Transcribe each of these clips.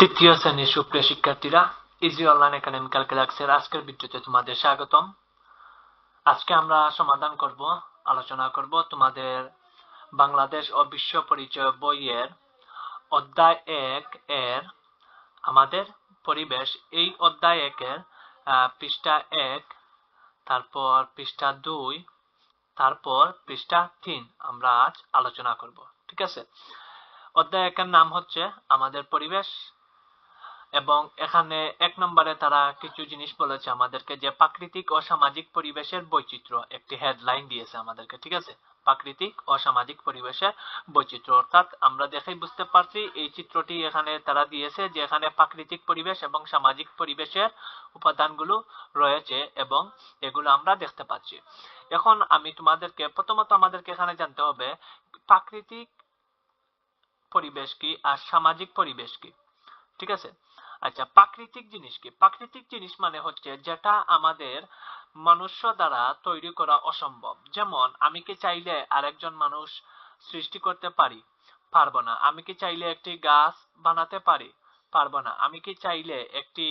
তৃতীয় শ্রেণীর সুপ্রিয় শিক্ষার্থীরা, ইজি অনলাইন একাডেমি ক্যালকুলাসের আজকের ভিডিওতে তোমাদের স্বাগতম। আজকে আমরা আলোচনা করব তোমাদের বাংলাদেশ ও বিশ্ব পরিচয় বইয়ের অধ্যায় 1 এর আমাদের পরিবেশ। এই অধ্যায় 1 এর পৃষ্ঠা 1, তারপর পৃষ্ঠা 2, তারপর পৃষ্ঠা 3 আমরা আজ আলোচনা করব। ঠিক আছে, অধ্যায় 1 এর নাম হচ্ছে আমাদের পরিবেশ, এবং এখানে 1 নম্বরে তারা কিছু জিনিস বলেছে আমাদেরকে, যে প্রাকৃতিক ও সামাজিক পরিবেশের বৈচিত্র্য, একটি হেডলাইন দিয়েছে আমাদেরকে। ঠিক আছে, প্রাকৃতিক ও সামাজিক পরিবেশের বৈচিত্র্য, অর্থাৎ আমরা দেখেই বুঝতে পারছি এই চিত্রটি এখানে তারা দিয়েছে যে এখানে প্রাকৃতিক পরিবেশ এবং সামাজিক পরিবেশের উপাদানগুলো রয়েছে এবং এগুলো আমরা দেখতে পাচ্ছি। এখন আমি তোমাদেরকে প্রথমত আমাদেরকে এখানে জানতে হবে প্রাকৃতিক পরিবেশ কি আর সামাজিক পরিবেশ কি। ঠিক আছে, আচ্ছা, প্রাকৃতিক জিনিস কি? প্রাকৃতিক জিনিস মানে হচ্ছে যেটা আমাদের মনুষ্য দ্বারা তৈরি করা অসম্ভব। যেমন আমি কি চাইলে আরেকজন মানুষ সৃষ্টি করতে পারি? পারবো না। আমি কি চাইলে একটি গাছ বানাতে পারি? পারবো না। আমি কি চাইলে একটি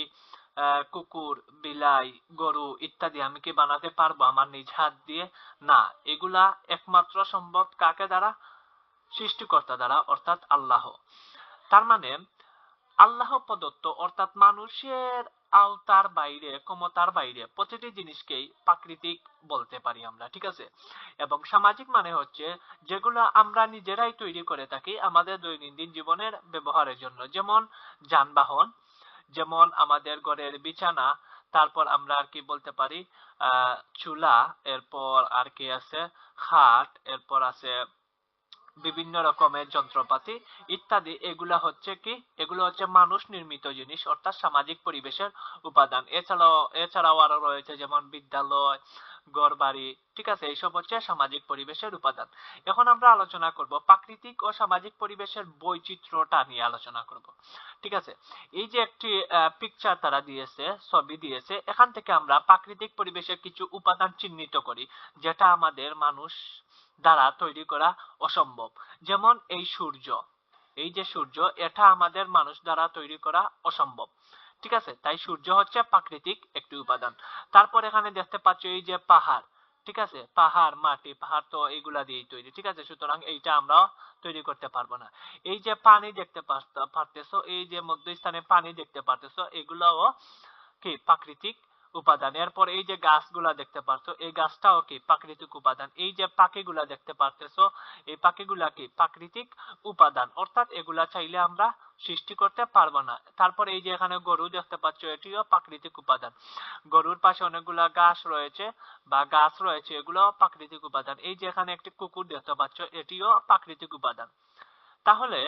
কুকুর, বিলাই, গরু ইত্যাদি আমি কি বানাতে পারবো আমার নিজ হাত দিয়ে? না। এগুলা একমাত্র সম্ভব কাকে দ্বারা? সৃষ্টিকর্তা দ্বারা, অর্থাৎ আল্লাহ। তার মানে আল্লাহ প্রদত্ত, অর্থাৎ মানুষের আওতার বাইরে, ক্ষমতার বাইরে প্রতিটি জিনিসকেই প্রাকৃতিক বলতে পারি আমরা। ঠিক আছে, এবং সামাজিক মানে হচ্ছে যেগুলো আমরা নিজেরাই তৈরি করে থাকি আমাদের দৈনন্দিন জীবনের ব্যবহারের জন্য। যেমন যানবাহন, যেমন আমাদের ঘরের বিছানা, তারপর আমরা আর কি বলতে পারি চুলা, এরপর আর কি আছে খাট, এরপর আছে বিভিন্ন রকমের যন্ত্রপাতি ইত্যাদি। এগুলো হচ্ছে মানুষ নির্মিত জিনিস, অর্থাৎ সামাজিক পরিবেশের উপাদান। এছাড়াও আরো রয়েছে যেমন বিদ্যালয়, ঘরবাড়ি। ঠিক আছে, এইসব হচ্ছে সামাজিক পরিবেশের উপাদান। এখন আমরা আলোচনা করব প্রাকৃতিক ও সামাজিক পরিবেশের বৈচিত্র্যটা নিয়ে আলোচনা করব। ঠিক আছে, এই যে একটি পিকচার তারা দিয়েছে, ছবি দিয়েছে, এখান থেকে আমরা প্রাকৃতিক পরিবেশের কিছু উপাদান চিহ্নিত করি যেটা আমাদের মানুষ দ্বারা তৈরি করা অসম্ভব। যেমন এই সূর্য, এই যে সূর্য, এটা আমাদের মানুষ দ্বারা তৈরি করা অসম্ভব। ঠিক আছে, তাই সূর্য হচ্ছে প্রাকৃতিক একটি উপাদান। তারপর এখানে দেখতে পাচ্ছ এই যে পাহাড়। ঠিক আছে, পাহাড়, মাটি, পাহাড় তো এইগুলা দিয়েই তৈরি। ঠিক আছে, সুতরাং এইটা আমরা তৈরি করতে পারবো না। এই যে পানি দেখতে পারতেছো, এই যে মধ্যস্থানে পানি দেখতে পারতেছো, এগুলাও কি প্রাকৃতিক উপাদান। এরপর এই যে গাছগুলা দেখতে পাচ্ছ, এই গাছটাও কি প্রাকৃতিক উপাদান। এই যে পাখিগুলা দেখতে পারতেছো, এই পাখিগুলা কি প্রাকৃতিক উপাদান, অর্থাৎ এগুলা চাইলে আমরা সৃষ্টি করতে পারবো না। তারপর এই যে এখানে গরু দেখতে পাচ্ছ, এটিও প্রাকৃতিক উপাদান। গরুর পাশে অনেকগুলা ঘাস রয়েছে বা গাছ রয়েছে, এগুলো প্রাকৃতিক উপাদান। এই যে এখানে একটি কুকুর দেখতে পাচ্ছ, এটিও প্রাকৃতিক উপাদান। তাহলে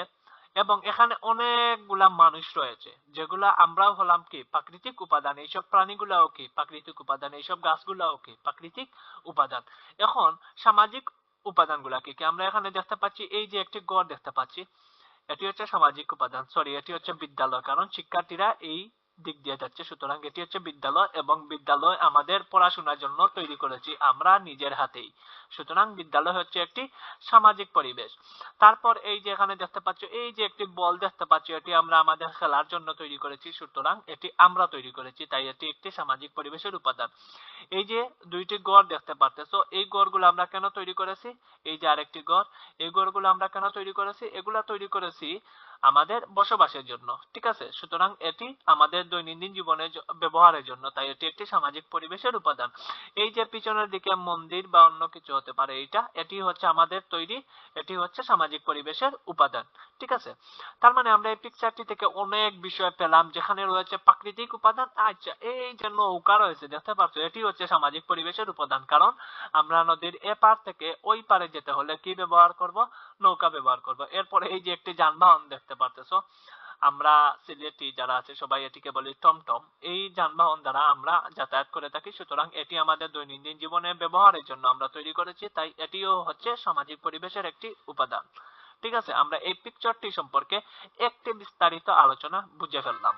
এবং এখানে অনেকগুলা মানুষ রয়েছে, যেগুলা আমরাও হলাম কি প্রাকৃতিক উপাদান। এইসব প্রাণীগুলাও কি প্রাকৃতিক উপাদান, এইসব গাছগুলাও কি প্রাকৃতিক উপাদান। এখন সামাজিক উপাদানগুলা কি কি আমরা এখানে দেখতে পাচ্ছি। এই যে একটি ঘর দেখতে পাচ্ছি, এটি হচ্ছে সামাজিক উপাদান। সরি, এটি হচ্ছে বিদ্যালয়, কারণ শিক্ষার্থীরা এই দিক দিয়ে যাচ্ছে, সুতরাং এটি হচ্ছে বিদ্যালয়, এবং বিদ্যালয় আমাদের পড়াশোনার জন্য তৈরি করেছি আমরা নিজের হাতেই। সুতরাং বিদ্যালয় হচ্ছে একটি সামাজিক পরিবেশ। তারপর এই যে এখানে দেখতে পাচ্ছ, এই যে একটি বল দেখতে পাচ্ছ, এটি আমরা আমাদের খেলার জন্য তৈরি করেছি, সুতরাং এটি আমরা তৈরি করেছি, তাই এটি একটি সামাজিক পরিবেশের উপাদান। এই যে দুইটি ঘর দেখতে পারতেছো, এই ঘরগুলো আমরা কেন তৈরি করেছি? এই যে আরেকটি ঘর, এই ঘরগুলো আমরা কেন তৈরি করেছি? এগুলা তৈরি করেছি আমাদের বসবাসের জন্য। ঠিক আছে, সুতরাং এটি আমাদের দৈনন্দিন জীবনে ব্যবহারের জন্য, তাই এটি একটি সামাজিক পরিবেশের উপাদান। এই যে পিছনের দিকে মন্দির বা অন্য কিছু হতে পারে, এটি হচ্ছে আমাদের তৈরি, এটি হচ্ছে সামাজিক পরিবেশের উপাদান। ঠিক আছে, তার মানে আমরা এই পিকচারটি থেকে অনেক বিষয় পেলাম, যেখানে রয়েছে প্রাকৃতিক উপাদান। আচ্ছা, এই যে নৌকা রয়েছে দেখতে পাচ্ছ, এটি হচ্ছে সামাজিক পরিবেশের উপাদান, কারণ আমরা নদীর এপার থেকে ওই পারে যেতে হলে কি ব্যবহার করব? নৌকা ব্যবহার করব। এরপরে এই যে একটি যানবাহন দেখতে পারতেছো, আমরা সিলেটি যারা আছে সবাই এটিকে বলি টমটম। এই যানবাহন দ্বারা আমরা যাতায়াত করে থাকি, সুতরাং এটি আমাদের দৈনন্দিন জীবনে ব্যবহারের জন্য আমরা তৈরি করেছি, তাই এটিও হচ্ছে সামাজিক পরিবেশের একটি উপাদান। ঠিক আছে, আমরা এই পিকচারটি সম্পর্কে একটি বিস্তারিত আলোচনা বুঝে ফেললাম।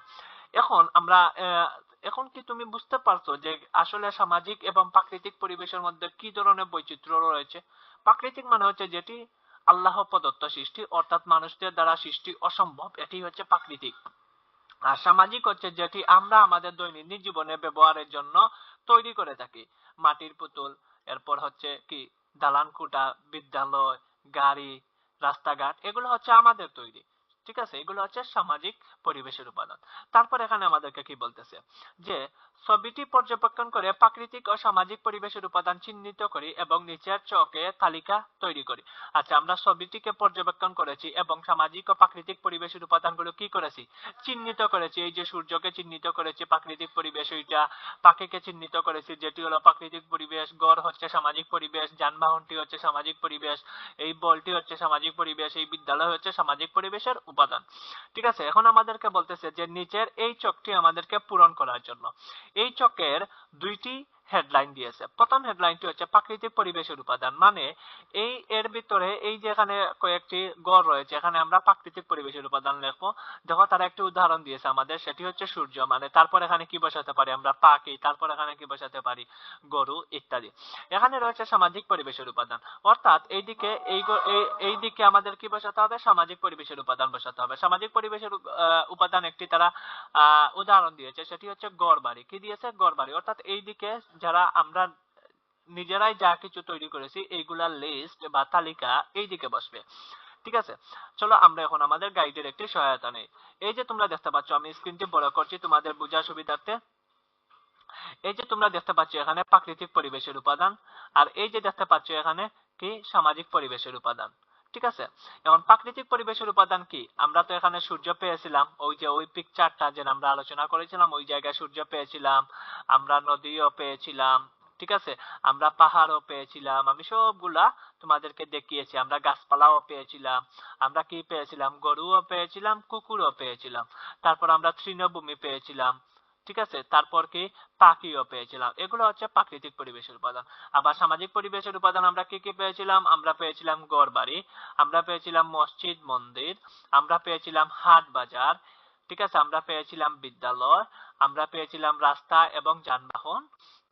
এখন কি তুমি বুঝতে পারছো যে আসলে সামাজিক এবং প্রাকৃতিক পরিবেশের মধ্যে কি ধরনের বৈচিত্র্য রয়েছে? প্রাকৃতিক মানে হচ্ছে যেটি আল্লাহ প্রদত্ত সৃষ্টি, অর্থাৎ মানুষদের দ্বারা সৃষ্টি অসম্ভব, এটি হচ্ছে প্রাকৃতিক। আর সামাজিক হচ্ছে যেটি আমরা আমাদের দৈনন্দিন জীবনে ব্যবহারের জন্য তৈরি করে থাকি। মাটির পুতুল, এরপর হচ্ছে কি দালান কোঠা, বিদ্যালয়, গাড়ি, রাস্তাঘাট, এগুলো হচ্ছে আমাদের তৈরি। ঠিক আছে, এগুলো হচ্ছে সামাজিক পরিবেশের উপাদান। তারপর এখানে আমাদেরকে কি বলতেছে যে ছবিটি পর্যবেক্ষণ করে প্রাকৃতিক ও সামাজিক পরিবেশের উপাদান চিহ্নিত করি এবং নিচের চকে তালিকা তৈরি করি। আচ্ছা, আমরা ছবিটিকে পর্যবেক্ষণ করেছি এবং সামাজিক ও প্রাকৃতিক পরিবেশের উপাদানগুলো কি করেছি, চিহ্নিত করেছি। এই যে সূর্যকে চিহ্নিত করেছি প্রাকৃতিক পরিবেশ, ওইটা পাখিকে চিহ্নিত করেছি যেটি হলো প্রাকৃতিক পরিবেশ, ঘর হচ্ছে সামাজিক পরিবেশ, যানবাহনটি হচ্ছে সামাজিক পরিবেশ, এই বলটি হচ্ছে সামাজিক পরিবেশ, এই বিদ্যালয় হচ্ছে সামাজিক পরিবেশের উপাদান। ঠিক আছে, এখন আমাদেরকে বলতেছে যে নিচের এই চকটি আমাদেরকে পূরণ করার জন্য এই চকের দুইটি হেডলাইন দিয়েছে। প্রথম হেডলাইনটি হচ্ছে প্রাকৃতিক পরিবেশের উপাদান, মানে এই এর ভিতরে এই যে এখানে কয়েকটি গড় রয়েছে, এখানে আমরা প্রাকৃতিক পরিবেশের উপাদান লিখবো। দেখো তারা একটি উদাহরণ দিয়েছে আমাদের, সেটি হচ্ছে সূর্য, মানে তারপর এখানে কি বসাতে পারি আমরা, পাখি, তারপর এখানে কি বসাতে পারি, গরু ইত্যাদি। এখানে রয়েছে সামাজিক পরিবেশের উপাদান, অর্থাৎ এইদিকে এই দিকে আমাদের কি বসাতে হবে, সামাজিক পরিবেশের উপাদান বসাতে হবে। সামাজিক পরিবেশের উপাদান একটি তারা উদাহরণ দিয়েছে, সেটি হচ্ছে ঘর বাড়ি। কি দিয়েছে, ঘর বাড়ি। অর্থাৎ এই দিকে যারা আমরা নিজেরাই যা কিছু তৈরি করেছি এইগুলার লিস্ট বা তালিকা এই দিকে বসবে। ঠিক আছে, চলো আমরা এখন আমাদের গাইডের একটি সহায়তা নেই। এই যে তোমরা দেখতে পাচ্ছ, আমি স্ক্রিনটি বড় করছি তোমাদের বোঝার সুবিধার্থে। এই যে তোমরা দেখতে পাচ্ছ এখানে প্রাকৃতিক পরিবেশের উপাদান, আর এই যে দেখতে পাচ্ছ এখানে কি সামাজিক পরিবেশের উপাদান। ঠিক আছে, এখন প্রাকৃতিক পরিবেশের উপাদান কি, আমরা তো এখানে সূর্য পেয়েছিলাম, ওই যে ওই পিকচারটা যে আমরা আলোচনা করেছিলাম ওই জায়গায় সূর্য পেয়েছিলাম, আমরা নদীও পেয়েছিলাম। ঠিক আছে, আমরা পাহাড়ও পেয়েছিলাম, আমি সবগুলা তোমাদেরকে দেখিয়েছি। আমরা গাছপালাও পেয়েছিলাম, আমরা কি পেয়েছিলাম, গরুও পেয়েছিলাম, কুকুরও পেয়েছিলাম, তারপর আমরা তৃণভূমি পেয়েছিলাম। ঠিক আছে, তারপর কি পাখিও পেয়েছিলাম। এগুলো হচ্ছে প্রাকৃতিক পরিবেশের উপাদান। আবার সামাজিক পরিবেশের উপাদান আমরা কি কি পেয়েছিলাম, আমরা পেয়েছিলাম ঘর বাড়ি, আমরা পেয়েছিলাম মসজিদ মন্দির, আমরা পেয়েছিলাম হাট বাজার। ঠিক আছে, আমরা পেয়েছিলাম বিদ্যালয়, আমরা পেয়েছিলাম রাস্তা এবং যানবাহন,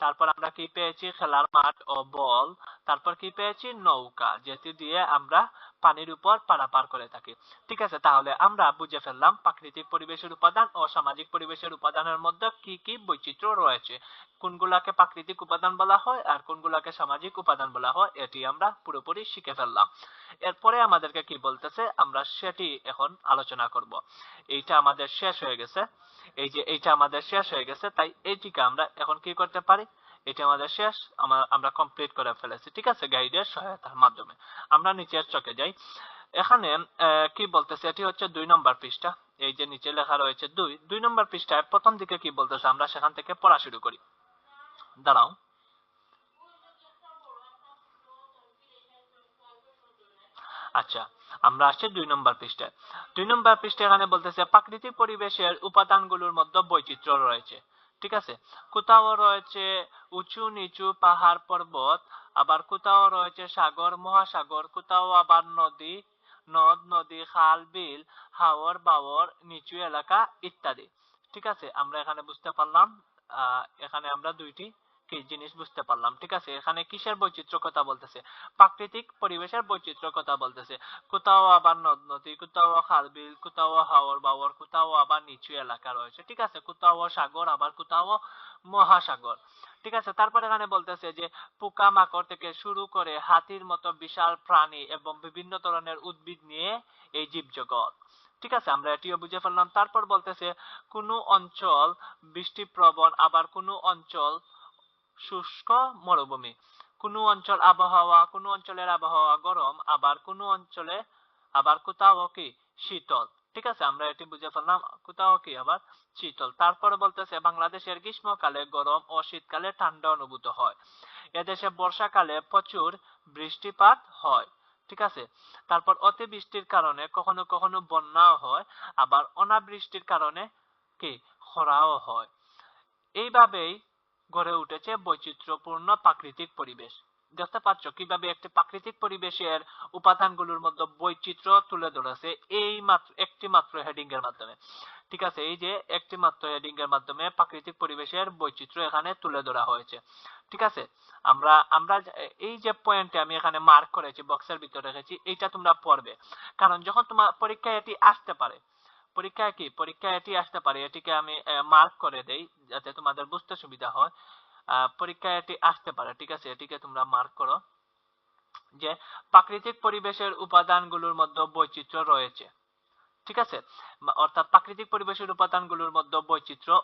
তারপর আমরা কি পেয়েছি, খেলার মাঠ ও বল, তারপর কি পেয়েছি, নৌকা, যেটি দিয়ে আমরা পানির উপর পারাপার করে থাকি। ঠিক আছে, তাহলে আমরা বুঝে ফেললাম প্রাকৃতিক পরিবেশের উপাদান ও সামাজিক পরিবেশের উপাদানের মধ্যে কি কি বৈচিত্র্য রয়েছে, কোনগুলাকে প্রাকৃতিক উপাদান বলা হয় আর কোনগুলাকে সামাজিক উপাদান বলা হয়, এটি আমরা পুরোপুরি শিখে ফেললাম। এরপরে আমাদেরকে কি বলতেছে আমরা সেটি এখন আলোচনা করব। এইটা আমাদের শেষ হয়ে গেছে, এই যে এইটা আমাদের শেষ হয়ে গেছে, তাই এইটিকে আমরা এখন কি করতে পারি, এটা আমাদের শেষ, আমরা কমপ্লিট করে ফেলেছি। ঠিক আছে, গাইডের সহায়তার মাধ্যমে আমরা নিচের চকে যাই। এখানে কি বলতেছে, এটি হচ্ছে 2 নম্বর পৃষ্ঠা। এই যে নিচে লেখা রয়েছে 2 নম্বর পৃষ্ঠায় প্রথম দিকে কি বলতেছে আমরা সেখান থেকে পড়া শুরু করি। দাঁড়াও, আচ্ছা, আমরা আসছি 2 নম্বর পৃষ্ঠায়। 2 নম্বর পৃষ্ঠায় এখানে বলতেছে প্রাকৃতিক পরিবেশের উপাদানগুলোর মধ্যে বৈচিত্র্য রয়েছে। ঠিক আছে, কোথাও রয়েছে উঁচু নিচু পাহাড় পর্বত, আবার কোথাও রয়েছে সাগর মহাসাগর, কোথাও আবার নদী নদ নদী, খাল বিল, হাওর বাওর, নিচু এলাকা ইত্যাদি। ঠিক আছে, আমরা এখানে বুঝতে পারলাম, এখানে আমরা দুইটি কি জিনিস বুঝতে পারলাম। ঠিক আছে, এখানে কিসের বৈচিত্র্য কথা বলতেছে, প্রাকৃতিক পরিবেশের বৈচিত্র্য কথা বলতেছে। কোথাও আবার নদ নদী, কোথাও খাল বিল, কোথাও হাওর বাওর, কোথাও আবার নিচু এলাকা রয়েছে। ঠিক আছে, কোথাও সাগর আবার কোথাও মহাসাগর। ঠিক আছে, তারপর এখানে বলতেছে যে পোকা মাকড় থেকে শুরু করে হাতির মতো বিশাল প্রাণী এবং বিভিন্ন ধরনের উদ্ভিদ নিয়ে এই জীবজগৎ। ঠিক আছে, আমরা এটিও বুঝে ফেললাম। তারপর বলতেছে কোন অঞ্চল বৃষ্টিপ্রবণ, আবার কোন অঞ্চল শুষ্ক মরুভূমি, কোন অঞ্চলের আবহাওয়া গরম, আবার কোন অঞ্চলে আবার কোথাও কি শীতল। ঠিক আছে, আমরা এটি বুঝে ফেললাম, কোথাও কি আবার শীতল। তারপরে বলতেছে বাংলাদেশের গ্রীষ্মকালে গরম ও শীতকালে ঠান্ডা অনুভূত হয়। এদেশে বর্ষাকালে প্রচুর বৃষ্টিপাত হয়। ঠিক আছে, তারপর অতিবৃষ্টির কারণে কখনো কখনো বন্যাও হয়, আবার অনাবৃষ্টির কারণে কি খরাও হয়। এইভাবেই গড়ে উঠেছে বৈচিত্র্যপূর্ণ প্রাকৃতিক পরিবেশ। দেখতে পাচ্ছ কিভাবে একটি প্রাকৃতিক পরিবেশের উপাদানগুলোর মধ্যে বৈচিত্র্য তুলে ধরেছে এই মাত্র একটি মাত্র হেডিং এর মাধ্যমে। ঠিক আছে, এই যে একটি মাত্র হেডিং এর মাধ্যমে প্রাকৃতিক পরিবেশের বৈচিত্র্য এখানে তুলে ধরা হয়েছে। ঠিক আছে, আমরা আমরা এই যে পয়েন্টে আমি এখানে মার্ক করেছি, বক্সের ভিতরে রেখেছি, এইটা তোমরা পড়বে, কারণ যখন তোমার পরীক্ষায় এটি আসতে পারে, পরীক্ষায় কি পরীক্ষায় এটি আসতে পারে, এটিকে আমি মার্ক করে দেই যাতে তোমাদের বুঝতে সুবিধা হয়। পরীক্ষায় এটি আসতে পারে, ঠিক আছে, এটিকে তোমরা মার্ক করো যে প্রাকৃতিক পরিবেশের উপাদানগুলোর মধ্যে বৈচিত্র্য রয়েছে। ঠিক আছে, অর্থাৎ প্রাকৃতিক পরিবেশের উপাদানগুলোর মধ্যে বৈচিত্র্য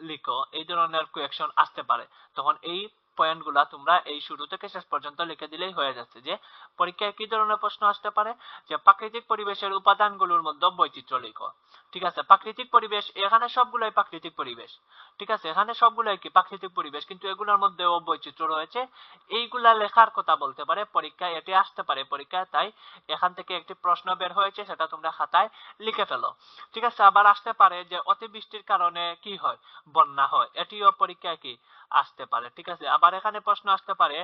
লিখো, এই ধরনের কোয়েকশন আসতে পারে। তখন এই পয়েন্টগুলা তোমরা এই শুরু থেকে শেষ পর্যন্ত লিখে দিলেই হয়ে যাচ্ছে যে পরীক্ষায় কি ধরনের প্রশ্ন আসতে পারে, যে প্রাকৃতিক পরিবেশের উপাদানগুলোর মধ্যে বৈচিত্র্য লিখো। ঠিক আছে, প্রাকৃতিক পরিবেশ এখানে সবগুলাই প্রাকৃতিক পরিবেশ। ঠিক আছে, এখানে সবগুলাই কি প্রাকৃতিক পরিবেশ, কিন্তু এগুলোর মধ্যেও বৈচিত্র্য রয়েছে, এইগুলা লেখার কথা বলতে পারে পরীক্ষায়, এটি আসতে পারে পরীক্ষায়। তাই এখান থেকে একটি প্রশ্ন বের হয়েছে, সেটা তোমরা খাতায় লিখে ফেলো। ঠিক আছে, আবার আসতে পারে যে অতিবৃষ্টির কারণে কি হয়, বন্যা হয়, এটিও পরীক্ষায় কি আসতে পারে। ঠিক আছে, আবার এখানে প্রশ্ন আসতে পারে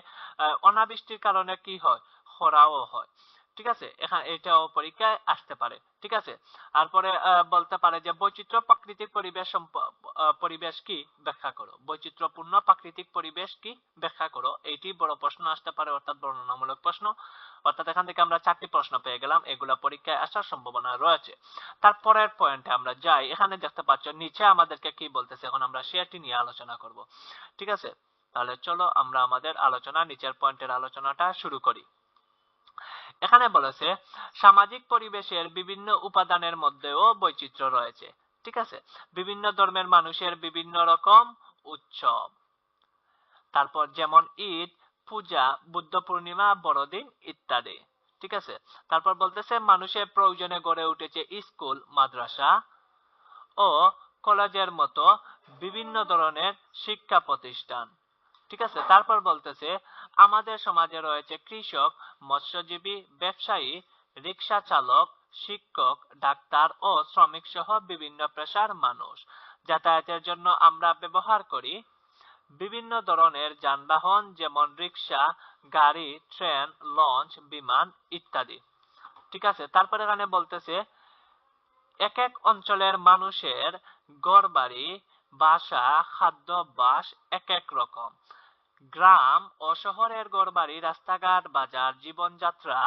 অনাবৃষ্টির কারণে কি হয়, খরাও হয়। ঠিক আছে, এখানে এটাও পরীক্ষায় আসতে পারে। ঠিক আছে, তারপরে বলতে পারে যে বৈচিত্র্য প্রাকৃতিক পরিবেশ কি ব্যাখ্যা করো, বৈচিত্র্যপূর্ণ প্রাকৃতিক পরিবেশ কি ব্যাখ্যা করো, এইটি বড় প্রশ্ন আসতে পারে, অর্থাৎ বর্ণনামূলক প্রশ্ন। অর্থাৎ এখান থেকে আমরা 4টি প্রশ্ন পেয়ে গেলাম, এগুলা পরীক্ষায় আসার সম্ভাবনা রয়েছে। তারপরের পয়েন্টে আমরা যাই, এখানে দেখতে পাচ্ছ নিচে আমাদেরকে কি বলতেছে, এখন আমরা সেটি নিয়ে আলোচনা করব। ঠিক আছে, তাহলে চলো আমরা আমাদের আলোচনা, নিচের পয়েন্টের আলোচনাটা শুরু করি। এখানে বলেছে সামাজিক পরিবেশের বিভিন্ন উপাদানের মধ্যেও বৈচিত্র্য রয়েছে। ঠিক আছে, বিভিন্ন ধর্মের মানুষের বিভিন্ন রকম উৎসব, তারপর যেমন ঈদ, পূজা, বুদ্ধ পূর্ণিমা, বড়দিন ইত্যাদি। ঠিক আছে, তারপর বলতেছে মানুষের প্রয়োজনে গড়ে উঠেছে স্কুল, মাদ্রাসা ও কলেজের মতো বিভিন্ন ধরনের শিক্ষা প্রতিষ্ঠান। ঠিক আছে, তারপর বলতেছে আমাদের সমাজে রয়েছে কৃষক, মৎস্যজীবী, ব্যবসায়ী, রিক্সা চালক, শিক্ষক, ডাক্তার ও শ্রমিক সহ বিভিন্ন পেশার মানুষ। যাতায়াতের জন্য আমরা ব্যবহার করি বিভিন্ন ধরনের যানবাহন, যেমন রিক্সা, গাড়ি, ট্রেন, লঞ্চ, বিমান ইত্যাদি। ঠিক আছে, তারপরে এখানে বলতেছে এক এক অঞ্চলের মানুষের ঘরবাড়ি, ভাষা, খাদ্যাভ্যাস এক এক রকম। গ্রাম ও শহরের ঘরবাড়ি, রাস্তাঘাট, বাজার, জীবনযাত্রা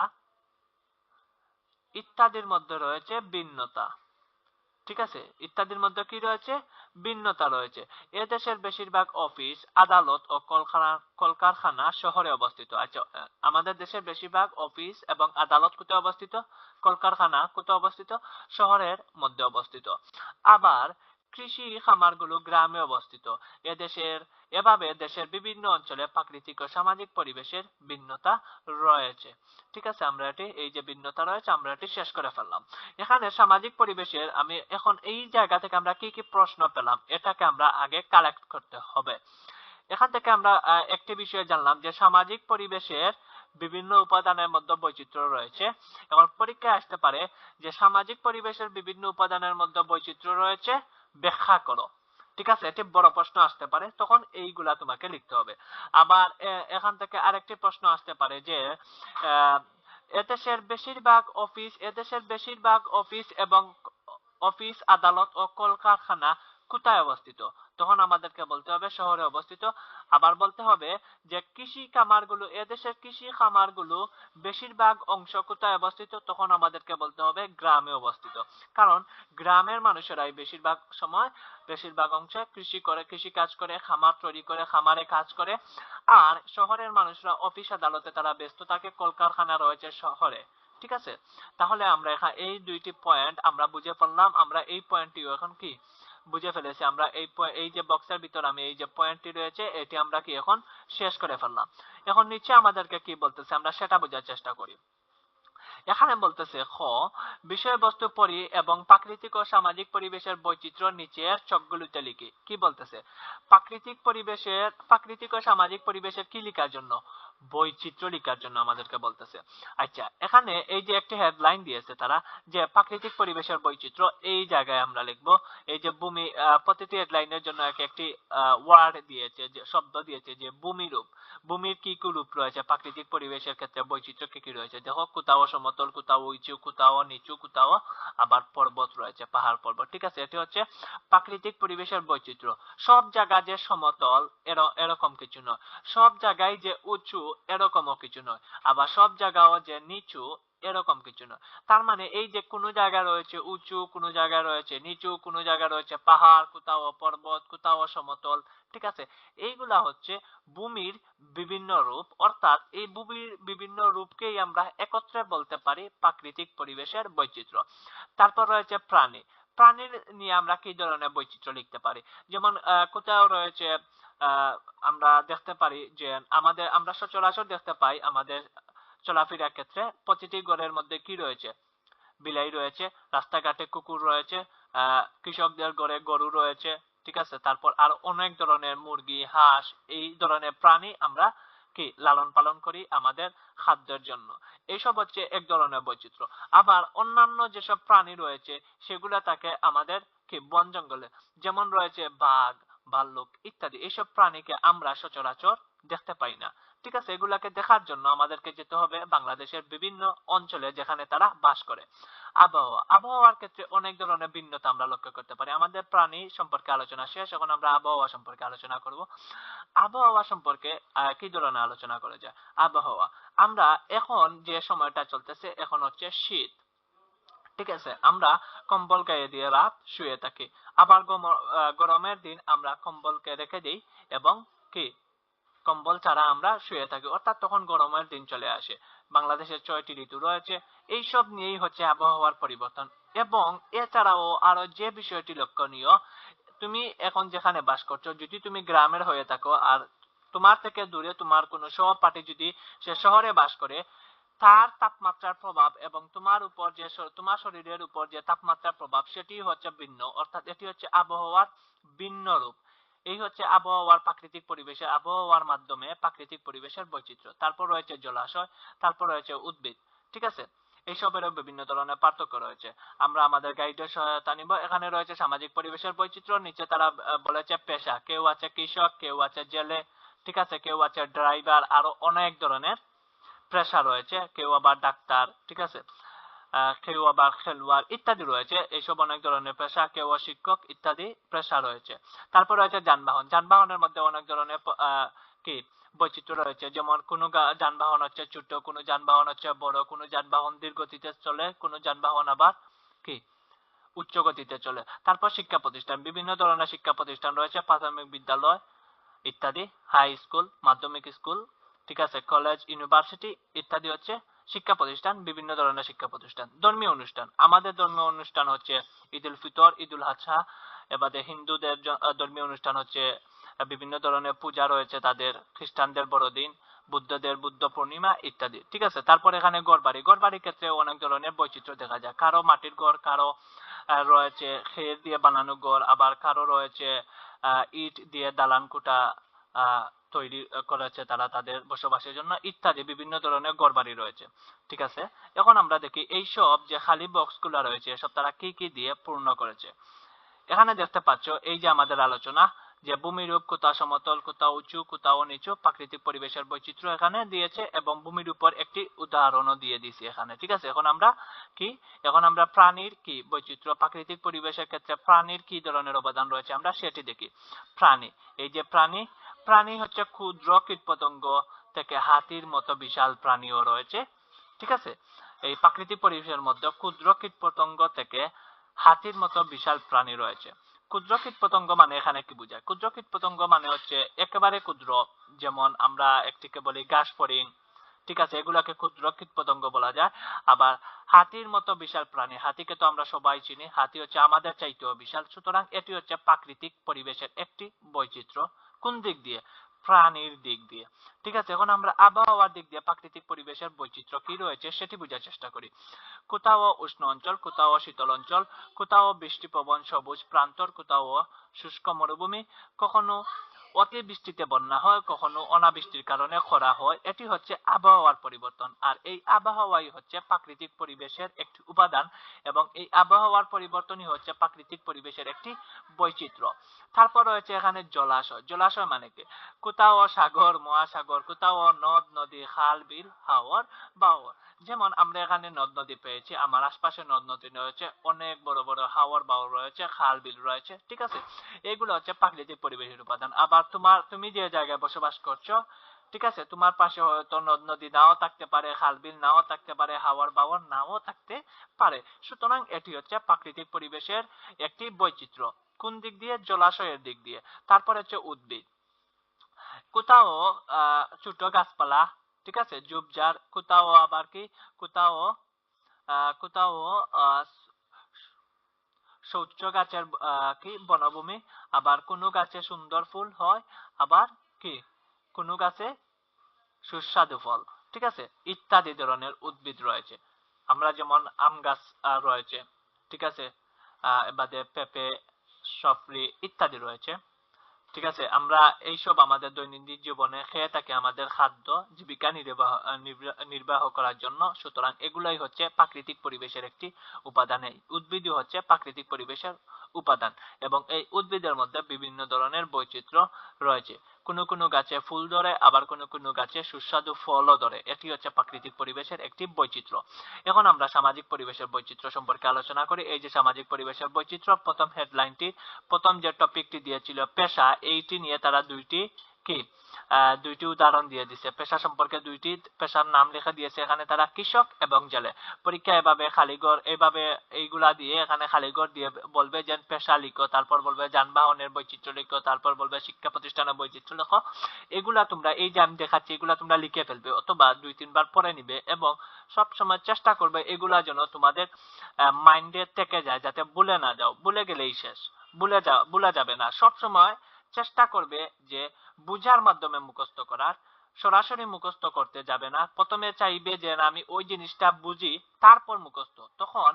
ইত্যাদির মধ্যে রয়েছে ভিন্নতা। ঠিক আছে, ইত্যাদির মধ্যে কি রয়েছে, ভিন্নতা রয়েছে। এদেশের বেশিরভাগ অফিস, আদালত ও কলকারখানা শহরে অবস্থিত। আচ্ছা, আমাদের দেশের বেশিরভাগ অফিস এবং আদালত কোথায় অবস্থিত, কলকারখানা কোথায় অবস্থিত, শহরের মধ্যে অবস্থিত। আবার কৃষি খামারগুলো গ্রামে অবস্থিত। এভাবে দেশের বিভিন্ন অঞ্চলে প্রাকৃতিক ও সামাজিক পরিবেশের ভিন্নতা রয়েছে। ঠিক আছে, আমরা এটি, এই যে ভিন্নতা রয়েছে, আমরা এটি শেষ করে ফেললাম। এখানে সামাজিক পরিবেশের আমি এখন এই জায়গা থেকে আমরা কি কি প্রশ্ন পেলাম, এটাকে আমরা আগে কালেক্ট করতে হবে। এখান থেকে আমরা একটি বিষয় জানলাম যে সামাজিক পরিবেশের বিভিন্ন উপাদানের মধ্যে বৈচিত্র্য রয়েছে। এখন পরীক্ষায় আসতে পারে যে সামাজিক পরিবেশের বিভিন্ন উপাদানের মধ্যে বৈচিত্র্য রয়েছে, ব্যাখ্যা করো। ঠিক আছে, এটি বড় প্রশ্ন আসতে পারে, তখন এইগুলা তোমাকে লিখতে হবে। আবার এখান থেকে আরেকটি প্রশ্ন আসতে পারে যে এদেশের বেশিরভাগ অফিস এবং অফিস, আদালত ও কলকারখানা কোথায় অবস্থিত, তখন আমাদেরকে বলতে হবে শহরে অবস্থিত। আবার বলতে হবে যে কৃষি খামারগুলো, এদেশের কৃষি খামারগুলো বেশিরভাগ অংশ কোথায় অবস্থিত, তখন আমাদেরকে বলতে হবে গ্রামে অবস্থিত। কারণ গ্রামের মানুষেরাই বেশিরভাগ অংশে কৃষি করে, কৃষি কাজ করে, খামার তৈরি করে, খামারে কাজ করে। আর শহরের মানুষরা অফিস আদালতে তারা ব্যস্ত থাকে, কলকারখানা রয়েছে শহরে। ঠিক আছে, তাহলে আমরা এখানে এই দুইটি পয়েন্ট আমরা বুঝে ফেললাম। আমরা এই পয়েন্টটিও এখন কি বুঝে ফেলেছি। আমরা এই যে বক্সের ভিতর আমি এই যে পয়েন্টটি রয়েছে, এটি আমরা কি এখন শেষ করে ফেললাম। এখন নিচে আমাদেরকে কি বলতেছে আমরা সেটা বোঝার চেষ্টা করি। এখানে বলতেছে খ, বিষয়বস্তু পরি এবং প্রাকৃতিক ও সামাজিক পরিবেশের বৈচিত্র্য নিচের ছকগুলিতে লিখি। কি বলতেছে, প্রাকৃতিক ও সামাজিক পরিবেশের কি লিখার জন্য, বৈচিত্র্য লিখার জন্য আমাদেরকে বলতেছে। আচ্ছা, এখানে এই যে একটি হেডলাইন দিয়েছে তারা, যে প্রাকৃতিক পরিবেশের বৈচিত্র্য, এই জায়গায় আমরা লিখবো এই যে ভূমি, প্রতিটি হেডলাইনের জন্য একটি ওয়ার্ড দিয়েছে, যে শব্দ দিয়েছে, যে ভূমিরূপ, ভূমির কি কি রূপ রয়েছে প্রাকৃতিক পরিবেশের ক্ষেত্রে, বৈচিত্র্য কি কি রয়েছে। দেখো, কোথাও সমতল, কোথাও উঁচু, কোথাও নিচু, কোথাও আবার পর্বত রয়েছে, পাহাড় পর্বত। ঠিক আছে, এটি হচ্ছে প্রাকৃতিক পরিবেশের বৈচিত্র্য। সব জায়গা যে সমতল এরকম কিছু নয়, সব জায়গায় যে উঁচু এরকমও কিছু নয়, আবার সব জায়গাও যে নিচু এরকম কিছু না। তার মানে এই যে কোনো জায়গা রয়েছে উঁচু, কোনো জায়গা রয়েছে নিচু, কোনো জায়গা রয়েছে পাহাড়, কোথাও পর্বত, কোথাও সমতল, ঠিক আছে, এইগুলা হচ্ছে ভূমির বিভিন্ন রূপ। অর্থাৎ এই ভূমির বিভিন্ন রূপকেই আমরা একত্রে বলতে পারি প্রাকৃতিক পরিবেশের বৈচিত্র্য। তারপর রয়েছে প্রাণী। প্রাণীর নিয়ে আমরা কি ধরনের বৈচিত্র্য লিখতে পারি? যেমন কোথাও রয়েছে আহ আমরা দেখতে পারি যে আমরা সচরাচর দেখতে পাই আমাদের চলাফেরার ক্ষেত্রে প্রতিটি ঘরের মধ্যে কি রয়েছে? বিলাই রয়েছে, রাস্তাঘাটে কুকুর রয়েছে, কৃষকদের ঘরে গরু রয়েছে, ঠিক আছে, তারপর আর অনেক ধরনের মুরগি, হাঁস, এই ধরনের প্রাণী আমরা কি লালন পালন করি আমাদের খাদ্যের জন্য। এইসব হচ্ছে এক ধরনের বৈচিত্র্য। আবার অন্যান্য যেসব প্রাণী রয়েছে সেগুলা থাকে আমাদের কি বন জঙ্গলে। যেমন রয়েছে বাঘ, ভাল্লুক ইত্যাদি। এইসব প্রাণীকে আমরা সচরাচর দেখতে পাই না, ঠিক আছে। এগুলাকে দেখার জন্য আমাদেরকে যেতে হবে বাংলাদেশের বিভিন্ন অঞ্চলে যেখানে তারা বাস করে। আবহাওয়ার ক্ষেত্রে অনেক ধরনের ভিন্নতা আমরা লক্ষ্য করতে পারি। আমাদের প্রাণী সম্পর্কে আলোচনা শেষ, এখন আমরা আবহাওয়া সম্পর্কে আলোচনা করব। আবহাওয়া সম্পর্কে কি ধরনের আলোচনা করা যায়? আবহাওয়া, আমরা এখন যে সময়টা চলতেছে এখন হচ্ছে শীত, ঠিক আছে, আমরা কম্বল গায়ে দিয়ে রাত শুয়ে থাকি। আবার গরমের দিন আমরা কম্বলকে রেখে দিই এবং কি কম্বল ছাড়া আমরা শুয়ে থাকি, অর্থাৎ তখন গরমের দিন চলে আসে। বাংলাদেশের 6টি ঋতু রয়েছে। এইসব নিয়েই হচ্ছে আবহাওয়ার পরিবর্তন। এবং এছাড়াও আরো যে বিষয়টি লক্ষণীয়, তুমি এখন যেখানে বাস করছো, যদি তুমি গ্রামের হয়ে থাকো আর তোমার থেকে দূরে তোমার কোনো সহপাঠী যদি সে শহরে বাস করে, তার তাপমাত্রার প্রভাব এবং তোমার শরীরের উপর যে তাপমাত্রার প্রভাব সেটি হচ্ছে ভিন্ন। অর্থাৎ এটি হচ্ছে আবহাওয়ার ভিন্ন রূপ। এই হচ্ছে আবহাওয়ার প্রাকৃতিক পরিবেশের, আবহাওয়ার মাধ্যমে প্রাকৃতিক পরিবেশের বৈচিত্র্য। তারপর রয়েছে জলাশয়, তারপর রয়েছে উদ্ভিদ, ঠিক আছে। এইসবেরও বিভিন্ন ধরনের পার্থক্য রয়েছে। আমরা আমাদের গাইডের সহায়তা নিব। এখানে রয়েছে সামাজিক পরিবেশের বৈচিত্র্য। নিচে তারা বলেছে পেশা, কেউ আছে কৃষক, কেউ আছে জেলে, ঠিক আছে, কেউ আছে ড্রাইভার, আরো অনেক ধরনের পেশা রয়েছে, কেউ আবার ডাক্তার, ঠিক আছে, কেউ আবার খেলোয়াড় ইত্যাদি রয়েছে। এইসব অনেক ধরনের পেশা, কেউ শিক্ষক ইত্যাদি পেশা রয়েছে। তারপর রয়েছে যানবাহন। যানবাহনের মধ্যে অনেক ধরনের কি বৈচিত্র্য রয়েছে। যেমন কোন যানবাহন হচ্ছে ছোট, কোন যানবাহন হচ্ছে বড়, কোন যানবাহন ধীর গতিতে চলে, কোন যানবাহন আবার কি উচ্চ গতিতে চলে। তারপর শিক্ষা প্রতিষ্ঠান, বিভিন্ন ধরনের শিক্ষা প্রতিষ্ঠান রয়েছে, প্রাথমিক বিদ্যালয় ইত্যাদি, হাই স্কুল, মাধ্যমিক স্কুল, ঠিক আছে, কলেজ, ইউনিভার্সিটি ইত্যাদি হচ্ছে শিক্ষা প্রতিষ্ঠান, বিভিন্ন ধরনের শিক্ষা প্রতিষ্ঠান। ধর্মীয় অনুষ্ঠান, আমাদের ধর্মীয় অনুষ্ঠান হচ্ছে ঈদ উল ফিতর, ঈদ উল আজহা। এবারে হিন্দুদের ধর্মীয় অনুষ্ঠান হচ্ছে বিভিন্ন ধরনের পূজা রয়েছে তাদের, খ্রিস্টানদের বড়দিন, বুদ্ধদের বুদ্ধ পূর্ণিমা ইত্যাদি, ঠিক আছে। তারপর এখানে ঘরবাড়ি, ঘরবাড়ির ক্ষেত্রে অনেক ধরনের বৈচিত্র্য দেখা যায়। কারো মাটির ঘর, কারো রয়েছে খের দিয়ে বানানো ঘর, আবার কারো রয়েছে ইট দিয়ে দালান কোঠা তৈরি করেছে তারা তাদের বসবাসের জন্য ইত্যাদি, বিভিন্ন ধরনের ঘরবাড়ি রয়েছে, ঠিক আছে। এখন আমরা দেখি এইসব যে খালি বক্স গুলা রয়েছে এসব তারা কি কি দিয়ে পূর্ণ করেছে। এখানে দেখতে পাচ্ছ এই যে আমাদের আলোচনা যে ভূমিরূপ, কোথাও সমতল, কোথাও উঁচু, কোথাও নিচু, প্রাকৃতিক পরিবেশের বৈচিত্র্য এখানে দিয়েছে এবং ভূমির উপর একটি উদাহরণও দিয়ে দিয়েছি এখানে, ঠিক আছে। এখন আমরা প্রাণীর কি বৈচিত্র্য, প্রাকৃতিক পরিবেশের ক্ষেত্রে প্রাণীর কি ধরনের অবদান রয়েছে আমরা সেটি দেখি। প্রাণী, এই যে প্রাণী হচ্ছে ক্ষুদ্র কীটপতঙ্গ থেকে হাতির মতো বিশাল প্রাণীও রয়েছে, ঠিক আছে। এই প্রাকৃতিক পরিবেশের মধ্যে ক্ষুদ্র কীটপতঙ্গ থেকে হাতির মতো বিশাল প্রাণী রয়েছে। ক্ষুদ্র কীটপতঙ্গ মানে এখানে কি বোঝায়? ক্ষুদ্র কীটপতঙ্গ মানে হচ্ছে একেবারে ক্ষুদ্র, যেমন আমরা একটিকে বলি ঘাস ফড়িং, ঠিক আছে, এগুলাকে ক্ষুদ্র কীটপতঙ্গ বলা যায়। আবার হাতির মতো বিশাল প্রাণী, হাতিকে তো আমরা সবাই চিনি, হাতি হচ্ছে আমাদের চাইতেও বিশাল। সুতরাং এটি হচ্ছে প্রাকৃতিক পরিবেশের একটি বৈচিত্র্য। কোন দিক দিয়ে? প্রাণীর দিক দিয়ে, ঠিক আছে। এখন আমরা আবহাওয়ার দিক দিয়ে প্রাকৃতিক পরিবেশের বৈচিত্র্য কি রয়েছে সেটি বোঝার চেষ্টা করি। কোথাও উষ্ণ অঞ্চল, কোথাও শীতল অঞ্চল, কোথাও বৃষ্টিপ্রবণ সবুজ প্রান্তর, কোথাও শুষ্ক মরুভূমি, কখনো অতিবৃষ্টিতে বন্যা হয়, কখনো অনাবৃষ্টির কারণে খরা হয়। এটি হচ্ছে আবহাওয়ার পরিবর্তন। আর এই আবহাওয়াই হচ্ছে প্রাকৃতিক পরিবেশের একটি উপাদান এবং এই আবহাওয়ার পরিবর্তনই হচ্ছে প্রাকৃতিক পরিবেশের একটি বৈচিত্র্য। তারপর রয়েছে এখানে জলাশয়। জলাশয় মানে কি? কোথাও সাগর, মহাসাগর, কোথাও নদ নদী, খাল, বিল, হাওর, বাওর। যেমন আমরা এখানে নদ নদী পেয়েছি, আমার আশপাশে নদ নদী রয়েছে, অনেক বড় বড় হাওর বাওর রয়েছে, খাল বিল রয়েছে, ঠিক আছে। এগুলো হচ্ছে প্রাকৃতিক পরিবেশের উপাদান। আবার তুমি যে জায়গায় বসবাস করছো ঠিক আছে, তোমার পাশে হয়তো নদ নদী নাও থাকতে পারে, খাল বিল নাও থাকতে পারে, হাওয়ার বাওয়ার নাও থাকতে পারে। সুতরাং এটি হচ্ছে প্রাকৃতিক পরিবেশের একটি বৈচিত্র্য। কোন দিক দিয়ে? জলাশয়ের দিক দিয়ে। তারপর হচ্ছে উদ্ভিদ। কোথাও ছোট গাছপালা, ঠিক আছে, ঝোপঝাড়, কোথাও আবার কি, কোথাও কোথাও শৌচ গাছের কি বনভূমি, আবার কোনো গাছে সুন্দর ফুল হয়, আবার কি কোনো গাছে সুস্বাদু ফল, ঠিক আছে, ইত্যাদি ধরনের উদ্ভিদ রয়েছে। আমরা যেমন আম গাছ রয়েছে, ঠিক আছে, এবারে পেঁপে, সফরি ইত্যাদি রয়েছে। ঠিক আছে, আমরা এইসব আমাদের দৈনন্দিন জীবনে খেয়ে থাকি আমাদের খাদ্য জীবিকা নির্বাহ করার জন্য। সুতরাং এগুলাই হচ্ছে প্রাকৃতিক পরিবেশের একটি উপাদান। এই উদ্ভিদই হচ্ছে প্রাকৃতিক পরিবেশের উপাদান, এবং এই উদ্ভিদের মধ্যে বিভিন্ন ধরনের বৈচিত্র্য রয়েছে। কোনো কোনো গাছে ফুল ধরে, আবার কোনো কোনো গাছে সুস্বাদু ফলও ধরে। এটি হচ্ছে প্রাকৃতিক পরিবেশের একটি বৈচিত্র্য। এখন আমরা সামাজিক পরিবেশের বৈচিত্র্য সম্পর্কে আলোচনা করি। এই যে সামাজিক পরিবেশের বৈচিত্র্য, প্রথম হেডলাইনটি, প্রথম যে টপিকটি দিয়েছিল পেশা, এইটি নিয়ে তারা দুইটি উদাহরণ দিয়ে দিছে। পেশা সম্পর্কে দুইটি পেশার নাম লিখে দিয়েছে এখানে তারা, কৃষক এবং জেলে। পরীক্ষা এভাবে খালিঘর এইভাবে এইগুলা দিয়ে এখানে খালিঘর দিয়ে বলবে যে পেশা লিখো, তারপর বলবে যানবাহনের বৈচিত্র্য লিখো, তারপর বলবে শিক্ষা প্রতিষ্ঠানের বৈচিত্র্য লিখো। এগুলা তোমরা, এই যে আমি দেখাচ্ছি, এগুলা তোমরা লিখে ফেলবে অথবা 2-3 বার পড়ে নিবে, এবং সব সময় চেষ্টা করবে এগুলা যেন তোমাদের মাইন্ডে থেকে যায়, যাতে ভুলে না যাও। ভুলে গেলেই শেষ, ভুলে যাবে না। সব সময় চেষ্টা করবে যে বুঝার মাধ্যমে মুখস্থ করার, সরাসরি মুখস্থ করতে যাবে না। প্রথমে চাইবে যে আমি ওই জিনিসটা বুঝি, তারপর মুখস্থ। তখন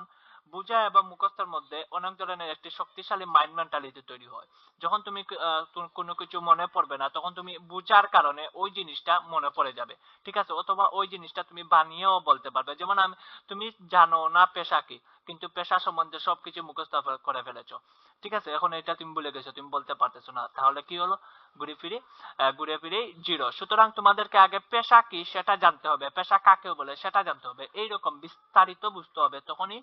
বুঝা এবং মুখস্থের মধ্যে অনেক ধরনের একটি শক্তিশালী মাইন্ড মেন্টালিটি তৈরি হয়। যখন তুমি কোনো কিছু মনে পড়বে না, তখন তুমি বুঝার কারণে ওই জিনিসটা মনে পড়ে যাবে, ঠিক আছে, অথবা ওই জিনিসটা তুমি বানিয়েও বলতে পারবে। যেমন তুমি জানো না পেশা কি, কিন্তু পেশা সম্বন্ধে সবকিছু মুখস্থ করে ফেলেছো, ঠিক আছে, এখন এটা তুমি ভুলে গেছো, তুমি বলতে পারতেছো না, তাহলে কি হলো? ঘুরে ফিরে জিরো। সুতরাং তোমাদেরকে আগে পেশা কি সেটা জানতে হবে, পেশা কাকে বলে সেটা জানতে হবে, এইরকম বিস্তারিত বুঝতে হবে, তখনই